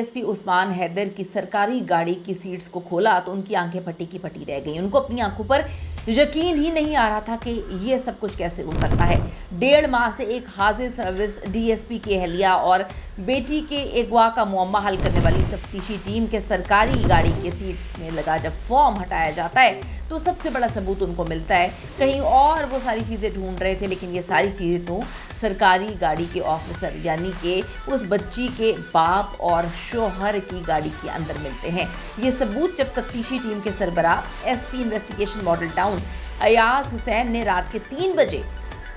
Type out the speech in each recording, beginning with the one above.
DSP Usman Haider की सरकारी गाड़ी की सीट्स को खोला तो उनकी आंखें फटी की फटी रह गईं। उनको अपनी आंखों पर यकीन ही नहीं आ रहा था कि ये सब कुछ कैसे हो सकता है। 1.5 माह से एक हाजिर सर्विस डीएसपी की अहलिया और बेटी के अगवा का मुअम्मा हल करने वाली तफ्तीशी टीम के सरकारी गाड़ी के सीट्स में लगा जब फॉर्म हटाया जाता है तो सबसे बड़ा सबूत उनको मिलता है। कहीं और वो सारी चीज़ें ढूंढ रहे थे, लेकिन ये सारी चीज़ें तो सरकारी गाड़ी के ऑफिसर यानी कि उस बच्ची के बाप और शोहर की गाड़ी के अंदर मिलते हैं। ये सबूत जब तफ्तीशी टीम के सरबराह SP investigation Model Town Ayaz Hussain ने रात के 3 बजे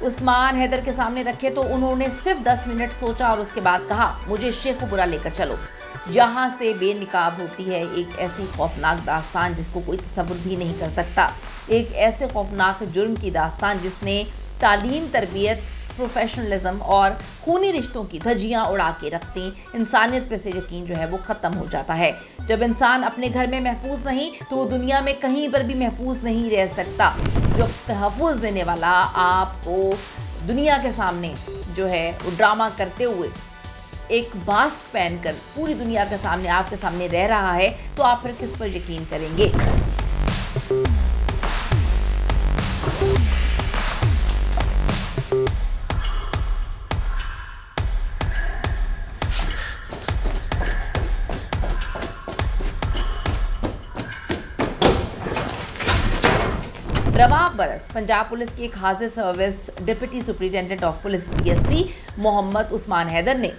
उस्मान हैदर के सामने रखे तो उन्होंने सिर्फ 10 मिनट सोचा और उसके बाद कहा, मुझे शेखुपुरा लेकर चलो। यहाँ से बेनिकाब होती है एक ऐसी खौफनाक दास्तान जिसको कोई तसव्वुर भी नहीं कर सकता। एक ऐसे खौफनाक जुर्म की दास्तान जिसने तालीम, तरबियत, प्रोफेशनलिज्म और खूनी रिश्तों की धज्जियाँ उड़ा के रखती। इंसानियत पे से यकीन जो है वो ख़त्म हो जाता है। जब इंसान अपने घर में महफूज नहीं तो वो दुनिया में कहीं पर भी महफूज नहीं रह सकता। जो तहफ़्फ़ुज़ देने वाला आपको दुनिया के सामने जो है वो ड्रामा करते हुए एक मास्क पहनकर पूरी दुनिया के सामने आपके सामने रह रहा है, तो आप फिर किस पर यकीन करेंगे? रवां बरस पंजाब पुलिस के एक हाजिर service deputy superintendent of police DSP Mohammad Usman Haider ने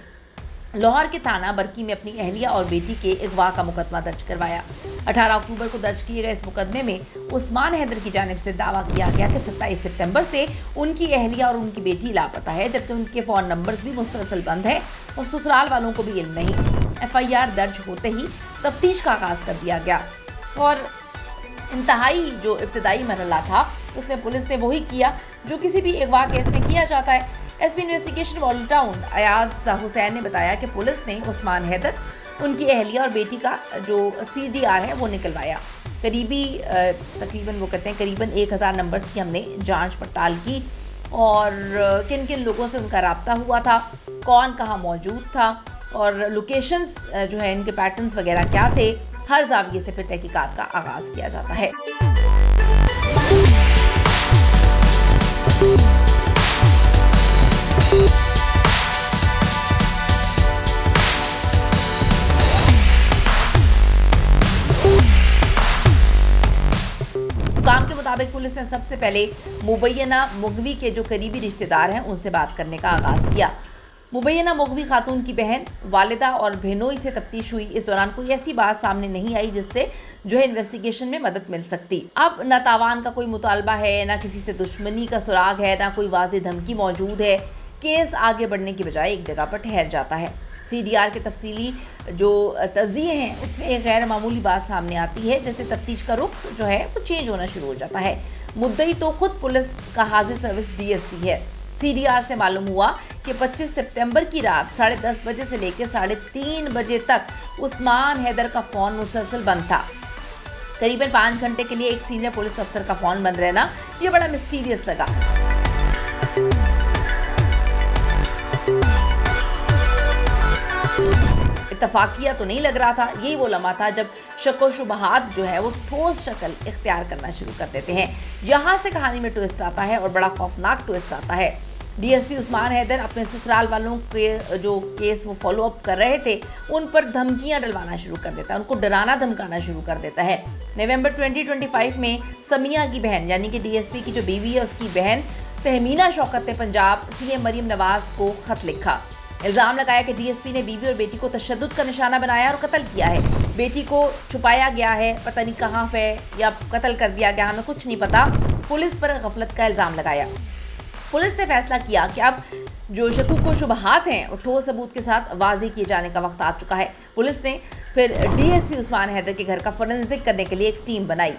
लाहौर के थाना बरकी में अपनी अहलिया और बेटी के अगवा का मुकदमा दर्ज करवाया। 18 अक्टूबर को दर्ज किए गए इस मुकदमे में उस्मान हैदर की जानिब से दावा किया गया कि 27 सितंबर से उनकी अहलिया और उनकी बेटी लापता है, जबकि उनके फ़ोन नंबर्स भी मुसलसल बंद हैं और ससुराल वालों को भी इल्म नहीं। FIR दर्ज होते ही तफ्तीश का आगाज़ कर दिया गया और इंतहाई जो इब्तदाई मरहला था उसमें पुलिस ने वही किया जो किसी भी अगवा केस में किया जाता है। SP investigation Model Town Ayaz Hussain ने बताया कि पुलिस ने उस्मान हैदर, उनकी अहलिया और बेटी का जो CDR है वो निकलवाया। तकरीबन वो कहते हैं करीबन 1000 नंबर्स की हमने जांच पड़ताल की और किन किन लोगों से उनका रब्ता हुआ था, कौन कहाँ मौजूद था और लोकेशंस जो है इनके पैटर्न्स वगैरह क्या थे। हर जाविये से फिर तहकीकात का आगाज़ किया जाता है। काम के मुताबिक पुलिस ने सबसे पहले मुबैना मुगवी के जो करीबी रिश्तेदार हैं उनसे बात करने का आगाज़ किया। मुबैना मुगवी खातून की बहन, वालिदा और बहनोई से तफ्तीश हुई। इस दौरान कोई ऐसी बात सामने नहीं आई जिससे जो है इन्वेस्टिगेशन में मदद मिल सकती। अब ना तावान का कोई मुतालबा है, ना किसी से दुश्मनी का सुराग है, ना कोई वाज़ेह धमकी मौजूद है। केस आगे बढ़ने की बजाय एक जगह पर ठहर जाता है। CDR के तफसीली जो तज़दिए हैं उसमें एक गैर मामूली बात सामने आती है, जैसे तफ्तीश का रुख जो है वो चेंज होना शुरू हो जाता है। मुद्दई तो खुद पुलिस का हाजिर सर्विस DSP है। CDR से मालूम हुआ कि 25 सितंबर की रात 10:30 बजे से लेकर 3:30 बजे तक उस्मान हैदर का फ़ोन मुसलसल बंद था। करीबन 5 घंटे के लिए एक सीनियर पुलिस अफसर का फ़ोन बंद रहना ये बड़ा मिस्टीरियस लगा। इत्तफाकिया तो नहीं लग रहा था। यही वो लम्हा था जब शक व शुबहात जो है वो ठोस शक्ल इख्तियार करना शुरू कर देते हैं। यहाँ से कहानी में ट्विस्ट आता है और बड़ा खौफनाक ट्विस्ट आता है। DSP उस्मान हैदर अपने ससुराल वालों के जो केस वो फॉलो अप कर रहे थे उन पर धमकियां डलवाना शुरू कर देता है, उनको डराना धमकाना शुरू कर देता है। नवंबर 2025 में समिया की बहन यानी कि DSP की जो बीवी है उसकी बहन तहमीना शौकत ने पंजाब CM मरीम नवाज को खत लिखा। इल्ज़ाम लगाया कि DSP ने बीवी और बेटी को तशद्दुद का निशाना बनाया और कत्ल किया है। बेटी को छुपाया गया है, पता नहीं कहाँ पे, या कत्ल कर दिया गया, हमें कुछ नहीं पता। पुलिस पर गफलत का इल्ज़ाम लगाया। पुलिस ने फैसला किया कि अब जो शकूक व शुबहात हैं और ठोस सबूत के साथ वाज़ेह किए जाने का वक्त आ चुका है। पुलिस ने फिर DSP उस्मान हैदर के घर का फोरेंसिक करने के लिए एक टीम बनाई।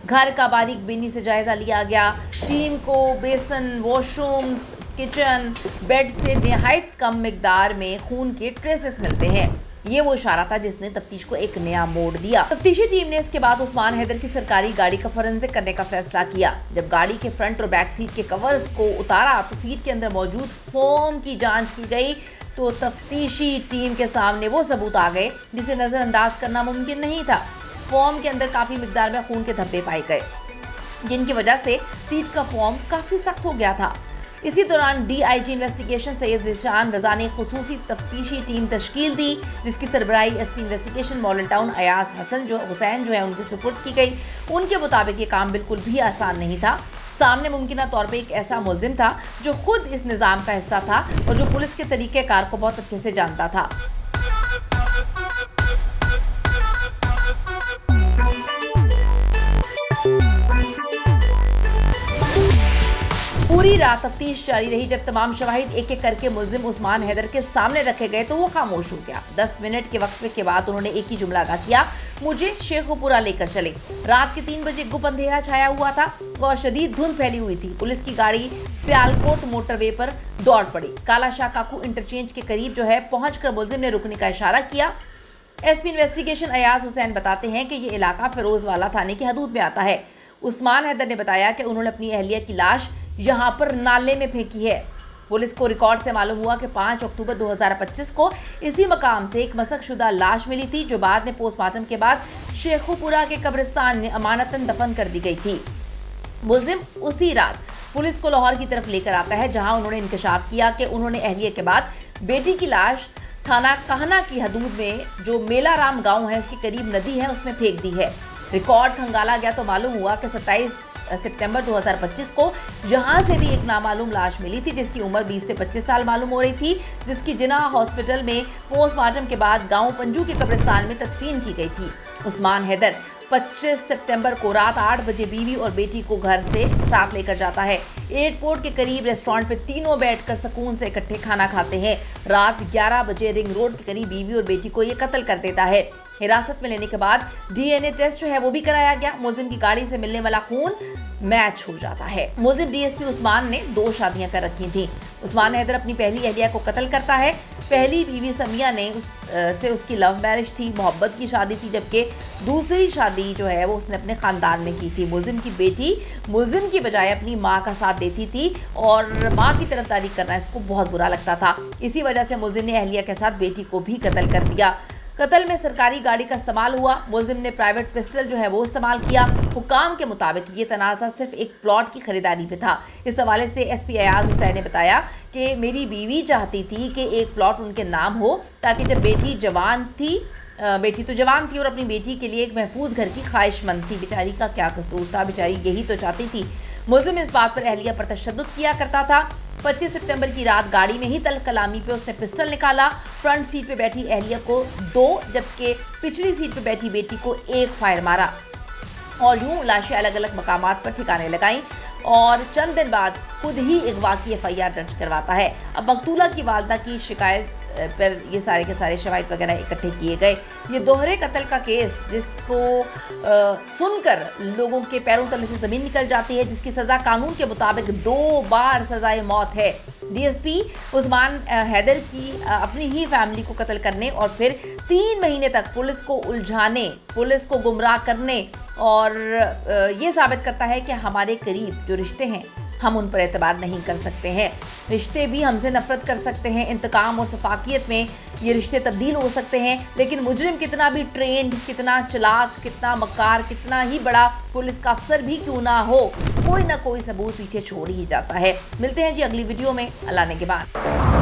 घर का बारीक बीनी से जायज़ा लिया गया। टीम को बेसन, वॉशरूम्स, किचन, बेड से निहायत कम मिकदार में खून के ट्रेसेस मिलते हैं। ये वो इशारा था जिसने तफ्तीश को एक नया मोड़ दिया। तफ्तीशी टीम ने इसके बाद उस्मान हैदर की सरकारी गाड़ी का फोरेंसिक करने का फैसला किया। जब गाड़ी के फ्रंट और बैक सीट के कवर्स को उतारा तो सीट के अंदर मौजूद फोम की जांच की गई तो तफ्तीशी टीम के सामने वो सबूत आ गए जिसे नजरअंदाज करना मुमकिन नहीं था। फॉर्म के अंदर काफी मिकदार में खून के धब्बे पाए गए, जिनकी वजह से सीट का फॉर्म काफी सख्त हो गया था। इसी दौरान डीआईजी इन्वेस्टिगेशन सैयद ज़ीशान रजा ने खुसूसी तफ्तीशी टीम तश्कील दी, जिसकी सरबराही SP investigation Model Town Ayaz Hussain जो है उनकी सुपुर्द की गई। उनके मुताबिक ये काम बिल्कुल भी आसान नहीं था। सामने मुमकिन तौर पे एक ऐसा मुलजिम था जो खुद इस निज़ाम का हिस्सा था और जो पुलिस के तरीक़ेकार को बहुत अच्छे से जानता था। पूरी रात तफ्तीश जारी रही। जब तमाम शवाहिद एक एक करके मुलजिम उस्मान हैदर के सामने रखे गए तो वो खामोश हो गया। 10 मिनट के वक्फे के बाद उन्होंने एक ही जुमला अदा किया, मुझे शेखुपुरा लेकर चले। रात के 3 बजे गुप अंधेरा छाया हुआ था और शदीद धुंध फैली हुई थी। पुलिस की गाड़ी सियालकोट मोटरवे पर दौड़ पड़ी। काला शाह काकू इंटरचेंज के करीब जो है पहुंचकर मुलजिम ने रुकने का इशारा किया। एसपी इन्वेस्टिगेशन अयाज हुसैन बताते हैं कि ये इलाका फिरोजवाला थाने की हदूद में आता है। उस्मान हैदर ने बताया कि उन्होंने अपनी अहलिया की लाश यहाँ पर नाले में फेंकी है। पुलिस को रिकॉर्ड से मालूम हुआ कि 5 अक्टूबर 2025 को इसी मकाम से एक मसकशुदा लाश मिली थी, जो बाद में पोस्टमार्टम के बाद शेखुपुरा के कब्रिस्तान में अमानतन दफन कर दी गई थी। मुलजिम उसी रात पुलिस को लाहौर की तरफ लेकर आता है, जहां उन्होंने इंकशाफ किया कि उन्होंने अहलिया के बाद बेटी की लाश थाना काहना की हदूद में जो मेला राम गाँव है उसके करीब नदी है उसमें फेंक दी है। रिकॉर्ड खंगाला गया तो मालूम हुआ कि 27 सितंबर 2025 को यहाँ से भी एक नामालूम लाश मिली थी, जिसकी उम्र 20 से 25 साल मालूम हो रही थी, जिसकी जिन्ना हॉस्पिटल में पोस्टमार्टम के बाद गांव पंजू के कब्रिस्तान में तदफीन की गई थी। उस्मान हैदर 25 सितंबर को रात 8 बजे बीवी और बेटी को घर से साथ लेकर जाता है। एयरपोर्ट के करीब रेस्टोरेंट पे तीनों बैठकर सुकून से इकट्ठे खाना खाते हैं। रात 11 बजे रिंग रोड के करीब बीवी और बेटी को ये कत्ल कर देता है। हिरासत में लेने के बाद डीएनए टेस्ट जो है वो भी कराया गया। मुलजिम की गाड़ी से मिलने वाला खून मैच हो जाता है। मुलजिम डीएसपी उस्मान ने 2 शादियां कर रखी थी। उस्मान हैदर अपनी पहली अहलिया को कत्ल करता है। पहली बीवी समिया ने उसकी लव मैरिज थी, मोहब्बत की शादी थी, जबकि दूसरी शादी जो है वो उसने अपने खानदान में की थी। मुलजिम की बेटी मुलजिम की बजाय अपनी माँ का साथ देती थी और माँ की तरफदारी करना इसको बहुत बुरा लगता था। इसी वजह से मुलजिम ने अहलिया के साथ बेटी को भी कत्ल कर दिया। कत्ल में सरकारी गाड़ी का इस्तेमाल हुआ। मुलजिम ने प्राइवेट पिस्टल जो है वो इस्तेमाल किया। हुकाम के मुताबिक ये तनाज़ा सिर्फ एक प्लॉट की खरीदारी पे था। इस हवाले से एसपी अयाज हुसैन ने बताया कि मेरी बीवी चाहती थी कि एक प्लॉट उनके नाम हो, ताकि जब बेटी तो जवान थी और अपनी बेटी के लिए एक महफूज घर की ख्वाहिशमंद थी। बेचारी का क्या कसूर था, बेचारी यही तो चाहती थी। मुलजिम इस बात पर अहलिया पर तशद्दुद किया करता था। 25 सितंबर की रात गाड़ी में ही तल कलामी पे उसने पिस्टल निकाला। फ्रंट सीट पे बैठी अहलिया को 2 जबकि पिछली सीट पे बैठी बेटी को 1 फायर मारा और यूं लाशें अलग अलग मकामात पर ठिकाने लगाईं और चंद दिन बाद खुद ही अगवा की एफआईआर दर्ज करवाता है। अब मकतूला की वालदा की शिकायत पर ये सारे के सारे शवाहिद वगैरह इकट्ठे किए गए। ये दोहरे कत्ल का केस जिसको सुनकर लोगों के पैरों तले से ज़मीन निकल जाती है, जिसकी सज़ा कानून के मुताबिक 2 बार सज़ाए मौत है। डीएसपी उस्मान हैदर की अपनी ही फैमिली को कत्ल करने और फिर 3 महीने तक पुलिस को उलझाने, पुलिस को गुमराह करने और ये साबित करता है कि हमारे करीब जो रिश्ते हैं हम उन पर एतबार नहीं कर सकते हैं। रिश्ते भी हमसे नफरत कर सकते हैं। इंतकाम और सफाकियत में ये रिश्ते तब्दील हो सकते हैं, लेकिन मुजरिम कितना भी ट्रेंड, कितना चालाक, कितना मक्कार, कितना ही बड़ा पुलिस का अफसर भी क्यों ना हो, कोई ना कोई सबूत पीछे छोड़ ही जाता है। मिलते हैं जी अगली वीडियो में। अल्लाह ने के बाद।